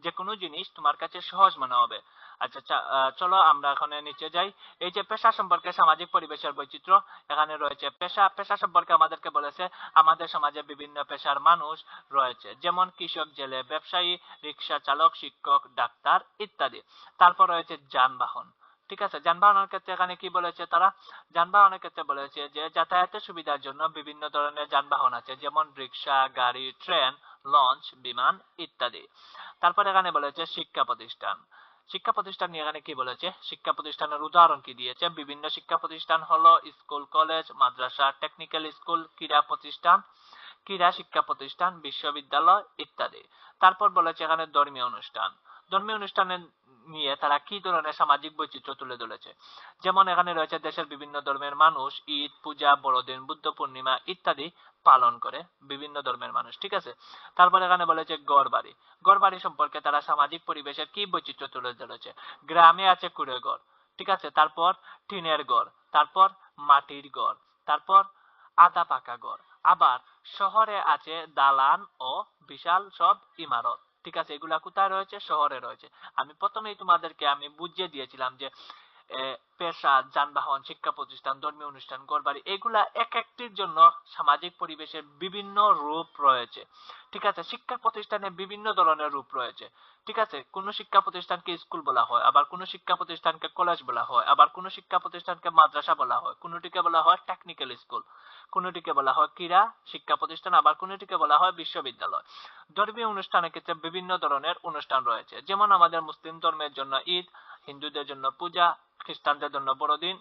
যে কোনো জিনিস তোমার কাছে সহজ মনে হবে। আচ্ছা, চলো আমরা এখন নিচে যাই। এই যে পেশা সম্পর্কে সামাজিক পরিবেশের বৈচিত্র্য, এখানে রয়েছে পেশা সম্পর্কে আমাদেরকে বলেছে আমাদের সমাজে বিভিন্ন পেশার মানুষ রয়েছে, যেমন কৃষক, জেলে, ব্যবসায়ী, রিক্সা চালক, শিক্ষক, ডাক্তার ইত্যাদি। তারপর রয়েছে যানবাহন, ঠিক আছে। যানবাহনের ক্ষেত্রে এখানে কি বলেছে তারা? যানবাহনের ক্ষেত্রে বলেছে যে যাতায়াতের সুবিধার জন্য বিভিন্ন ধরনের যানবাহন আছে, যেমন রিক্সা, গাড়ি, ট্রেন, লঞ্চ, বিমান ইত্যাদি। তারপর এখানে বলেছে শিক্ষা প্রতিষ্ঠান। শিক্ষা প্রতিষ্ঠান নিয়ে এখানে কি বলেছে? শিক্ষা প্রতিষ্ঠানের উদাহরণ কি দিয়েছে? বিভিন্ন শিক্ষা প্রতিষ্ঠান হলো স্কুল, কলেজ, মাদ্রাসা, টেকনিক্যাল স্কুল, ক্রীড়া প্রতিষ্ঠান, ক্রীড়া শিক্ষা প্রতিষ্ঠান, বিশ্ববিদ্যালয় ইত্যাদি। তারপর বলেছে এখানে ধর্মীয় অনুষ্ঠান। ধর্মীয় অনুষ্ঠানের নিয়ে তারা কি ধরনের সামাজিক বৈচিত্র্য তুলে ধরেছে? যেমন এখানে রয়েছে দেশের বিভিন্ন ধর্মের মানুষ ঈদ, পূজা, বড়দিন, বুদ্ধ পূর্ণিমা ইত্যাদি পালন করে বিভিন্ন ধর্মের মানুষ, ঠিক আছে। তারপর এখানে বলেছে ঘরবাড়ি। ঘরবাড়ি সম্পর্কে তারা সামাজিক পরিবেশের কি বৈচিত্র্য তুলে ধরেছে? গ্রামে আছে কুড়ে ঘর, ঠিক আছে, তারপর টিনের ঘর, তারপর মাটির ঘর, তারপর আধা পাকা ঘর, আবার শহরে আছে দালান ও বিশাল সব ইমারত, ঠিক আছে। এগুলা কোথায় রয়েছে? শহরে রয়েছে। আমি প্রথমেই তোমাদেরকে বুঝিয়ে দিয়েছিলাম যে পেশা, যানবাহন, শিক্ষা প্রতিষ্ঠান, ধর্মীয় অনুষ্ঠান, ঘরবাড়ি, এগুলা এক একটির জন্য সামাজিক পরিবেশের বিভিন্ন রূপ রয়েছে, ঠিক আছে। শিক্ষা প্রতিষ্ঠানে বিভিন্ন ধরনের রূপ রয়েছে, ঠিক আছে। কোন শিক্ষা প্রতিষ্ঠানকে স্কুল বলা হয়, আবার কোন শিক্ষা প্রতিষ্ঠানকে কলেজ বলা হয়, আবার কোন শিক্ষা প্রতিষ্ঠানকে মাদ্রাসা বলা হয়, কোনটিকে বলা হয় টেকনিক্যাল স্কুল, কোনটিকে বলা হয় ক্রীড়া শিক্ষা প্রতিষ্ঠান, আবার কোনটিকে বলা হয় বিশ্ববিদ্যালয়। ধর্মীয় অনুষ্ঠানের ক্ষেত্রে বিভিন্ন ধরনের অনুষ্ঠান রয়েছে, যেমন আমাদের মুসলিম ধর্মের জন্য ঈদ, হিন্দুদের জন্য পূজা, খ্রিস্টানদের জন্য বড়দিন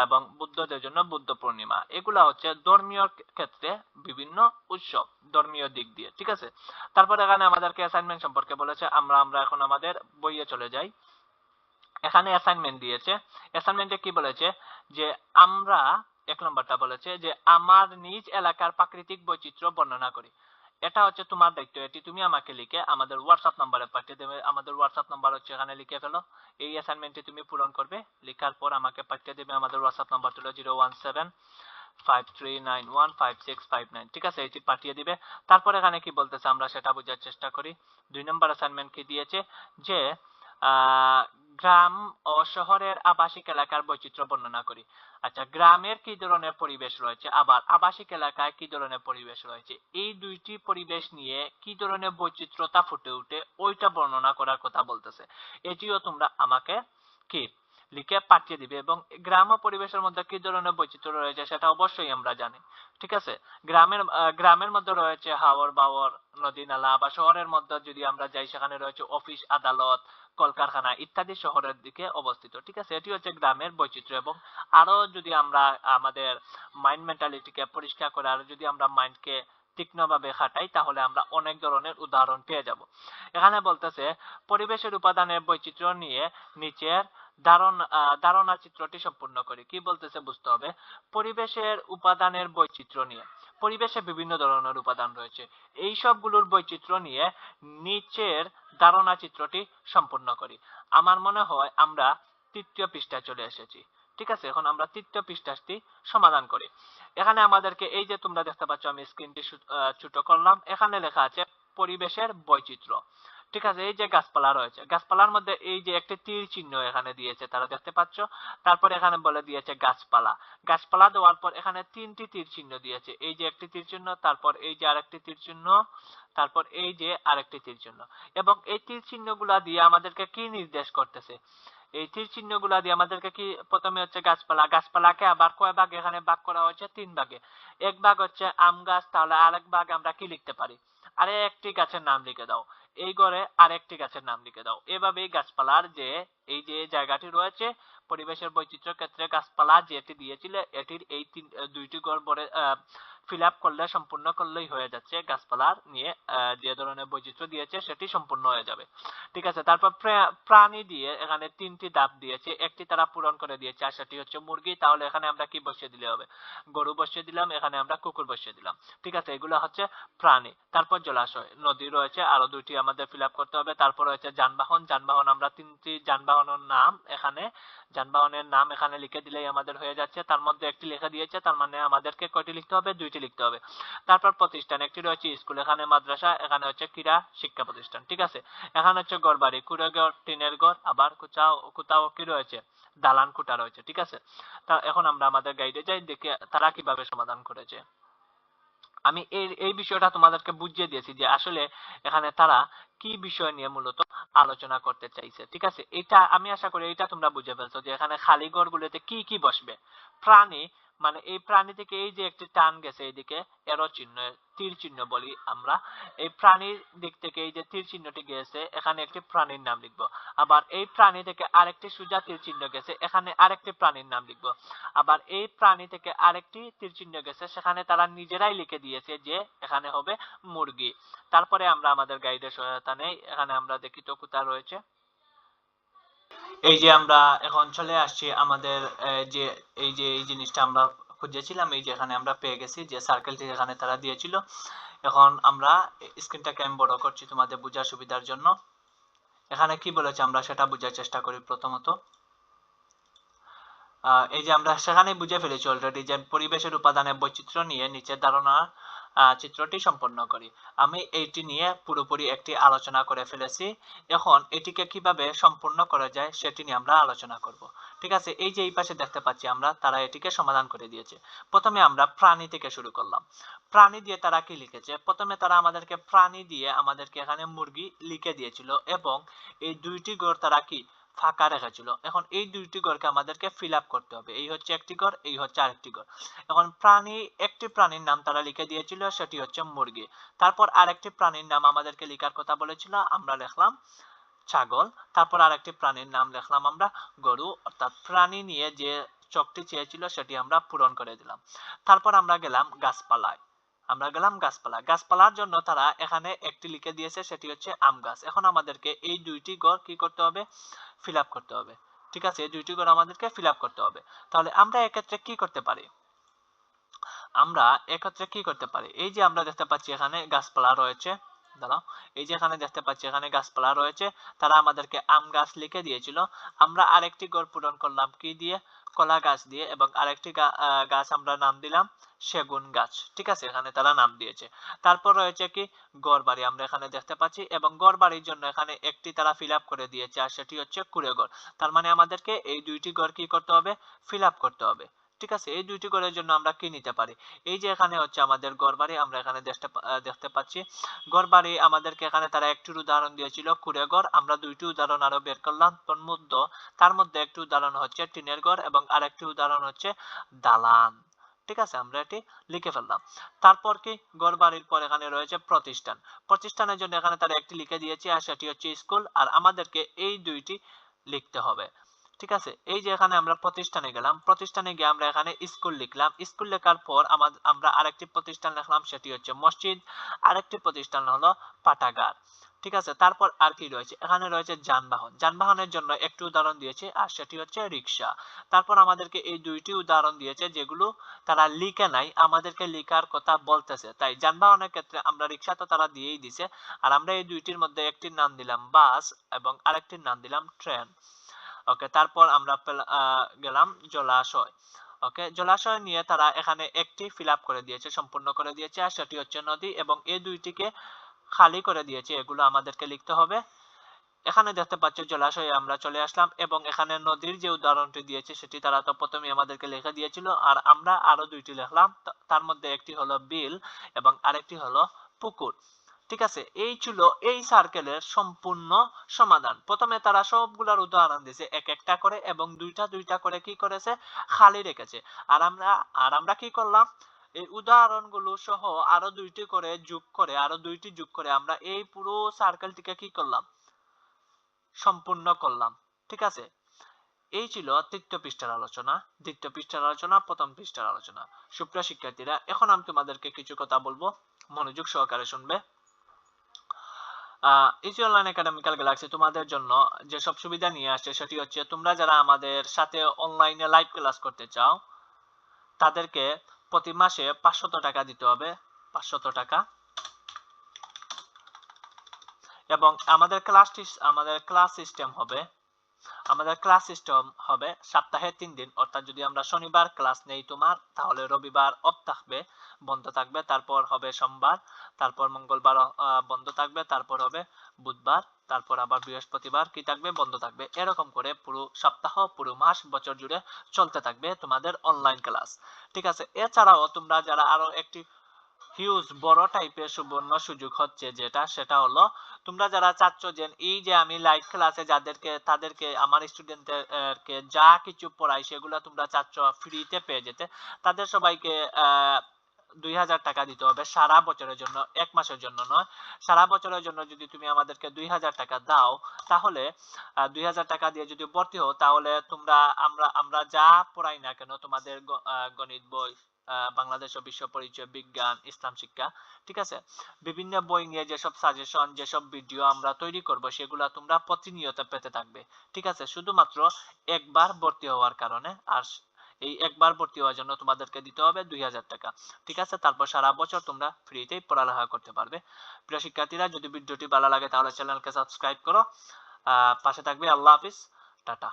এবং বৌদ্ধদের জন্য বুদ্ধ পূর্ণিমা। এগুলা হচ্ছে ধর্মীয় ক্ষেত্রে বিভিন্ন উৎসব, ধর্মীয় দিক দিয়ে, ঠিক আছে। তারপর এখানে আমাদেরকে অ্যাসাইনমেন্ট সম্পর্কে বলেছে। আমরা এখন আমাদের বইয়ে চলে যাই। এখানে অ্যাসাইনমেন্ট দিয়েছে। অ্যাসাইনমেন্টে কি বলেছে যে আমরা 1 নম্বরটা বলেছে যে আমার নিজ এলাকার প্রাকৃতিক বৈচিত্র্য বর্ণনা করি। এটা হচ্ছে তোমার দায়িত্ব, এটি তুমি আমাকে লিখে আমাদের হোয়াটসঅ্যাপ নাম্বারে পাঠিয়ে দেবে। আমাদের হোয়াটসঅ্যাপ নাম্বার হচ্ছে, এখানে লিখে ফেলো। এই অ্যাসাইনমেন্টটি তুমি পূরণ করবে, লেখার পর আমাকে পাঠিয়ে দেবে। আমাদের হোয়াটসঅ্যাপ নাম্বার হলো 01753915659, ঠিক আছে, এটি পাঠিয়ে দিবে। তারপর এখানে কি বলতেছে আমরা সেটা বোঝার চেষ্টা করি। 2 নম্বর অ্যাসাইনমেন্ট কি দিয়েছে যে গ্রাম ও শহরের আবাসিক এলাকার বৈচিত্র্য বর্ণনা করি। আচ্ছা, গ্রামের কি ধরনের পরিবেশ রয়েছে, আবার আবাসিক এলাকায় কি ধরনের পরিবেশ রয়েছে, এই দুইটি পরিবেশ নিয়ে কি ধরনের বৈচিত্র্যতা ফুটে ওঠে ওইটা বর্ণনা করার কথা বলতেছে। এটিও তোমরা আমাকে কি লিখে পাঠিয়ে দিবে। এবং গ্রাম ও পরিবেশের মধ্যে কি ধরনের বৈচিত্র্য রয়েছে সেটা অবশ্যই আমরা জানি। ঠিক আছে, গ্রামের মধ্যে রয়েছে হাওর বাওর, নদী নালা, বা শহরের মধ্যে যদি আমরা যাই সেখানে রয়েছে অফিস আদালত, কলকারখানা ইত্যাদি শহরের দিকে অবস্থিত। ঠিক আছে, এটি হচ্ছে গ্রামের বৈচিত্র্য। এবং আরো যদি আমরা আমাদের মাইন্ড মেন্টালিটিকে পরিষ্কার করে, আর যদি আমরা মাইন্ডকে তীক্ষ্ণভাবে খাটাই, তাহলে আমরা অনেক ধরনের উদাহরণ পেয়ে যাব। এখানে বলতেছে পরিবেশের উপাদানের বৈচিত্র্য নিয়ে নিচের ধারণা চিত্রটি সম্পূর্ণ করি। কি বলতেছে বুঝতে হবে। পরিবেশের উপাদানের বৈচিত্র্য নিয়ে, পরিবেশে বিভিন্ন ধরনের উপাদান রয়েছে, এই সবগুলোর বৈচিত্র্য নিয়ে নিচের ধারণা চিত্রটি সম্পূর্ণ করি। আমার মনে হয় আমরা তৃতীয় পৃষ্ঠায় চলে এসেছি। ঠিক আছে, এখন আমরা তৃতীয় পৃষ্ঠাটি সমাধান করি। এখানে আমাদেরকে এই যে তোমরা দেখতে পাচ্ছ, আমি স্ক্রিনটি ছোট করলাম, এখানে লেখা আছে পরিবেশের বৈচিত্র্য। ঠিক আছে, এই যে গাছপালা রয়েছে, গাছপালার মধ্যে এই যে একটি তীর চিহ্ন এখানে দিয়েছে, তারা দেখতে পাচ্ছ। তারপর এখানে বলে দিয়েছে গাছপালা। গাছপালা দেওয়ার পর এখানে তিনটি তীর চিহ্ন দিয়েছে, এই যে একটি তীর চিহ্ন, তারপর এই যে আরেকটি তীর চিহ্ন, তারপর এই যে আরেকটি তীর চিহ্ন। এবং এই তীর চিহ্নগুলা দিয়ে আমাদেরকে কি নির্দেশ করতেছে? এই তীর চিহ্নগুলা দিয়ে আমাদেরকে কি, প্রথমে হচ্ছে গাছপালা, গাছপালাকে আবার কয় ভাগ এখানে ভাগ করা হয়েছে? 3 ভাগে। এক ভাগ হচ্ছে আম গাছ, তাহলে আরেক ভাগ আমরা কি লিখতে পারি? আরে একটি গাছের নাম লিখে দাও। এই ঘরে আরেকটি গাছের নাম লিখে দাও। এভাবেই গাছপালার যে এই যে জায়গাটি রয়েছে পরিবেশের বৈচিত্র্য ক্ষেত্রে গাছপালা যেটি দিয়েছিল, এটির এই দুইটি ঘর ভরে ফিল আপ করলে, সম্পূর্ণ করলেই হয়ে যাচ্ছে গাছপালার নিয়ে যে ধরনের বৈচিত্র্য দিয়েছে সেটি সম্পূর্ণ হয়ে যাবে। ঠিক আছে, তারপর প্রাণী দিয়ে এখানে 3টি ধাপ দিয়েছে, একটি তারা পূরণ করে দিয়েছে, আর সেটি হচ্ছে মুরগি। তাহলে এখানে আমরা কি বসিয়ে দিলে হবে? গরু বসিয়ে দিলাম, এখানে আমরা কুকুর বসিয়ে দিলাম। ঠিক আছে, এগুলো হচ্ছে প্রাণী। তারপর জলাশয়, নদী রয়েছে, আরো দুইটি আমাদের ফিল আপ করতে হবে। তারপর রয়েছে যানবাহন, যানবাহন আমরা 3টি যানবাহনের নাম এখানে লিখে দিলেই আমাদের হয়ে যাচ্ছে। তার মধ্যে একটি লেখা দিয়েছে, তার মানে আমাদেরকে কয়টি লিখতে হবে? 2টি লিখতে হবে। তারপর প্রতিষ্ঠান, একটি রয়েছে স্কুল, এখানে মাদ্রাসা, এখানে হচ্ছে ক্রীড়া শিক্ষা প্রতিষ্ঠান। ঠিক আছে, এখানে হচ্ছে ঘর বাড়ি, কুড়ে ঘর, টিনের ঘর, আবার কোথাও কোথাও কি রয়েছে? দালান কোঠা রয়েছে। ঠিক আছে, তা এখন আমরা আমাদের গাইডে যাই, দেখে তারা কিভাবে সমাধান করেছে। আমি এই বিষয়টা তোমাদেরকে বুঝিয়ে দিয়েছি যে আসলে এখানে তারা কি বিষয় নিয়ে মূলত আলোচনা করতে চাইছে। ঠিক আছে, এটা আমি আশা করি এটা তোমরা বুঝে ফেলছো যে এখানে খালি ঘরগুলোতে কি কি বসবে। প্রাণী, মানে এই প্রাণী থেকে এই যে একটি টান গেছে এইদিকে, এরো চিহ্ন, তীর চিহ্ন বলি আমরা। এই প্রাণীর দিক থেকে এই যে তীর চিহ্নটি গেছে, এখানে একটি প্রাণীর নাম লিখবো। আবার এই প্রাণী থেকে আরেকটি সোজা তীর চিহ্ন গেছে, এখানে আরেকটি প্রাণীর নাম লিখবো। আবার এই প্রাণী থেকে আরেকটি তীর চিহ্ন গেছে, সেখানে তারা নিজেরাই লিখে দিয়েছে যে এখানে হবে মুরগি। তারপরে আমরা আমাদের গাইডের সহায়তা নেই। এখানে আমরা দেখি তো কোথায় রয়েছে। এই যে আমরা এখন চলে আসছি আমাদের যে এই জিনিসটা আমরা খুঁজেছিলাম, এই যে এখানে আমরা পেয়ে গেছি যে সার্কেলটি এখানে তারা দিয়েছিল। এখন আমরা স্ক্রিনটাকে আমি বড় করছি তোমাদের বোঝার সুবিধার জন্য। এখানে কি বলেছে আমরা সেটা বোঝার চেষ্টা করি। প্রথমত এই যে আমরা সেখানে বুঝে ফেলেছি অলরেডি যে পরিবেশের উপাদানের বৈচিত্র্য নিয়ে নিচের ধারণা চিত্রটি সম্পন্ন করি। আমি এইটি নিয়ে পুরোপুরি একটি আলোচনা করে ফেলেছি। এখন এটিকে কিভাবে সম্পূর্ণ করা যায় সেটি নিয়ে আমরা আলোচনা করব। ঠিক আছে, এই যে এই পাশে দেখতে পাচ্ছি আমরা, তারা এটিকে সমাধান করে দিয়েছে। প্রথমে আমরা প্রাণী থেকে শুরু করলাম। প্রাণী দিয়ে তারা কি লিখেছে? প্রথমে তারা আমাদেরকে প্রাণী দিয়ে আমাদেরকে এখানে মুরগি লিখে দিয়েছিল, এবং এই দুইটি ঘর তারা কি ফাঁকা রেখেছিল। এখন এই দুইটি ঘরকে আমাদেরকে ফিল আপ করতে হবে। এই হচ্ছে একটি ঘর, এই হচ্ছে আরেকটি ঘর। এখন একটি প্রাণীর নাম তারা লিখে দিয়েছিল, সেটি হচ্ছে মুরগি। তারপর আরেকটি প্রাণীর নাম আমাদেরকে লেখার কথা বলেছিল, আমরা লিখলাম ছাগল। তারপর আরেকটি প্রাণীর নাম লিখলাম আমরা গরু। অর্থাৎ প্রাণী নিয়ে যে চকটি চেয়েছিল সেটি আমরা পূরণ করে দিলাম। তারপর আমরা গেলাম গাছপালায়। গাছপালার জন্য তারা এখানে একটি লিখে দিয়েছে, সেটি হচ্ছে আম গাছ। এখন আমাদেরকে এই দুইটি ঘর কি করতে হবে? ফিল আপ করতে হবে। ঠিক আছে, এই দুইটি ঘর আমাদেরকে ফিল আপ করতে হবে। তাহলে আমরা এক্ষেত্রে কি করতে পারি? এই যে আমরা দেখতে পাচ্ছি এখানে গাছপালা রয়েছে, দাঁড়াও, এই যে এখানে দেখতে পাচ্ছি এখানে গাছপালা রয়েছে, তারা আমাদেরকে আম গাছ লিখে দিয়েছিল। আমরা আরেকটি ঘর পূরণ করলাম কি দিয়ে? কলা গাছ দিয়ে, এবং আরেকটি গাছ আমরা নাম দিলাম সেগুন গাছ। ঠিক আছে, এখানে তারা নাম দিয়েছে। তারপর রয়েছে কি? গড় বাড়ি আমরা এখানে দেখতে পাচ্ছি, এবং গড় বাড়ির জন্য এখানে একটি তারা ফিল আপ করে দিয়েছে, আর সেটি হচ্ছে কুড়ে ঘর। তার মানে আমাদেরকে এই দুইটি ঘর কি করতে হবে? ফিল আপ করতে হবে। ঠিক আছে, এই দুইটি ঘরের জন্য আমরা কি নিতে পারি? এই যে এখানে হচ্ছে আমাদের গড় বাড়ি, আমরা এখানে দেখতে পাচ্ছি গড় বাড়ি। আমাদেরকে এখানে তারা একটির উদাহরণ দিয়েছিল কুড়ে ঘর, আমরা দুইটি উদাহরণ আরো বের করলাম। তার মধ্যে একটি উদাহরণ হচ্ছে টিনের ঘর, এবং আরেকটি উদাহরণ হচ্ছে দালান। ঠিক আছে, আমরা এটি লিখে ফেললাম। তারপর কি? ঘর বাড়ির পর এখানে রয়েছে প্রতিষ্ঠান। প্রতিষ্ঠানের জন্য এখানে তারা একটি লিখে দিয়েছে, আর সেটি হচ্ছে স্কুল, আর আমাদেরকে এই দুইটি লিখতে হবে। ঠিক আছে, এই যে এখানে আমরা প্রতিষ্ঠানে গেলাম, প্রতিষ্ঠানে গিয়ে আমরা এখানে স্কুল লিখলাম। স্কুল লেখার পর আমরা আরেকটি প্রতিষ্ঠান লিখলাম, সেটি হচ্ছে মসজিদ। আরেকটি প্রতিষ্ঠান হলো পাঠাগার। ঠিক আছে, তারপর আর কি রয়েছে? এখানে রয়েছে যানবাহন। যানবাহনের জন্য একটি উদাহরণ দিয়েছে, আর সেটি হচ্ছে রিক্সা। তারপর আমাদেরকে এই দুইটি উদাহরণ দিয়েছে, যেগুলো তারা লিখে নাই, আমাদেরকে লিখার কথা বলতেছে। তাই যানবাহনের ক্ষেত্রে আমরা রিক্সা তো তারা দিয়েই দিছে, আর আমরা এই দুইটির মধ্যে একটির নাম দিলাম বাস, এবং আরেকটির নাম দিলাম ট্রেন। ওকে, তারপর আমরা গেলাম জলাশয়। ওকে, জলাশয় নিয়ে তারা এখানে একটি ফিল আপ করে দিয়েছে, সম্পূর্ণ করে দিয়েছে, আর সেটি হচ্ছে নদী, এবং এই দুইটিকে খালি করে দিয়েছে, এগুলো আমাদেরকে লিখতে হবে। এখানে দেখতে পাচ্ছ জলাশয়ে আমরা চলে আসলাম, এবং এখানে নদীর যে উদাহরণটি দিয়েছে সেটি তারা তো প্রথমে আমাদেরকে লিখে দিয়েছিল, আর আমরা আরো দুইটি লিখলাম। তার মধ্যে একটি হলো বিল, এবং আরেকটি হলো পুকুর। ঠিক আছে, এই ছিল এই সার্কেলের সম্পূর্ণ সমাধান। প্রথমে তারা সবগুলোর উদাহরণ দিয়েছে এক একটা করে, এবং দুইটা দুইটা করে কি করেছে? খালি রেখেছে। আর আমরা কি করলাম? এই উদাহরণগুলো সহ আরো দুইটি যোগ করে আমরা এই পুরো সার্কেলটিকে কি করলাম? সম্পূর্ণ করলাম। ঠিক আছে, এই ছিল তৃতীয় পৃষ্ঠার আলোচনা, দ্বিতীয় পৃষ্ঠার আলোচনা, প্রথম পৃষ্ঠার আলোচনা। সুপ্রিয় শিক্ষার্থীরা, এখন আমি তোমাদেরকে কিছু কথা বলবো, মনোযোগ সহকারে শুনবে। ইজি অনলাইন একাডেমিক্যাল গ্যালাক্সি তোমাদের জন্য যেসব সুবিধা নিয়ে আসছে, সেটি হচ্ছে তোমরা যারা আমাদের সাথে অনলাইনে লাইভ ক্লাস করতে চাও, তাদেরকে প্রতি মাসে 500 টাকা দিতে হবে, 500 টাকা। এবং আমাদের ক্লাস সিস্টেম হবে সপ্তাহে 3 দিন, অর্থাৎ যদি আমরা শনিবার ক্লাস নেই তোমার, তাহলে রবিবার অফ থাকবে, বন্ধ থাকবে, তারপর হবে সোমবার, তারপর মঙ্গলবার বন্ধ থাকবে, তারপর হবে বুধবার, তারপর আবার বৃহস্পতিবার কি থাকবে? বন্ধ থাকবে। এরকম করে পুরো সপ্তাহ, পুরো মাস, বছর জুড়ে চলতে থাকবে তোমাদের অনলাইন ক্লাস। ঠিক আছে, এছাড়াও তোমরা যারা আরো একটি হিউজ বড় টাইপের সুবর্ণ সুযোগ হচ্ছে সেটা হলো, তোমরা যারা চাচ্ছ যে এই যে আমি লাইভ ক্লাসে তাদেরকে আমার স্টুডেন্টদেরকে যা কিছু পড়াই সেগুলো তোমরা চাচ্ছ ফ্রিতে পেয়ে যেতে, তাদের সবাইকে 2000 টাকা দিতে হবে সারা বছরের জন্য, এক মাসের জন্য নয়। সারা বছরের জন্য যদি তুমি আমাদেরকে 2000 টাকা দাও, তাহলে 2000 টাকা দিয়ে যদি ভর্তি হও, তাহলে আমরা যা পড়াই না কেন, তোমাদের গণিত বই, বাংলাদেশ ও বিশ্ব পরিচয়, বিজ্ঞান, ইসলাম শিক্ষা, ঠিক আছে, বিভিন্ন বই নিয়ে যেসব সাজেশন, যেসব ভিডিও আমরা তৈরি করব, সেগুলা তোমরা প্রতিনিয়ত পেতে থাকবে। ঠিক আছে, শুধুমাত্র একবার ভর্তি হওয়ার কারণে। আর এই একবার ভর্তি হওয়ার জন্য তোমাদেরকে দিতে হবে 2000 টাকা। ঠিক আছে, তারপর সারা বছর তোমরা ফ্রিতেই পড়ালেখা করতে পারবে। প্রিয় শিক্ষার্থীরা, যদি ভিডিওটি ভালো লাগে তাহলে চ্যানেলকে সাবস্ক্রাইব করো, পাশে থাকবে। আল্লাহ হাফিজ, টাটা।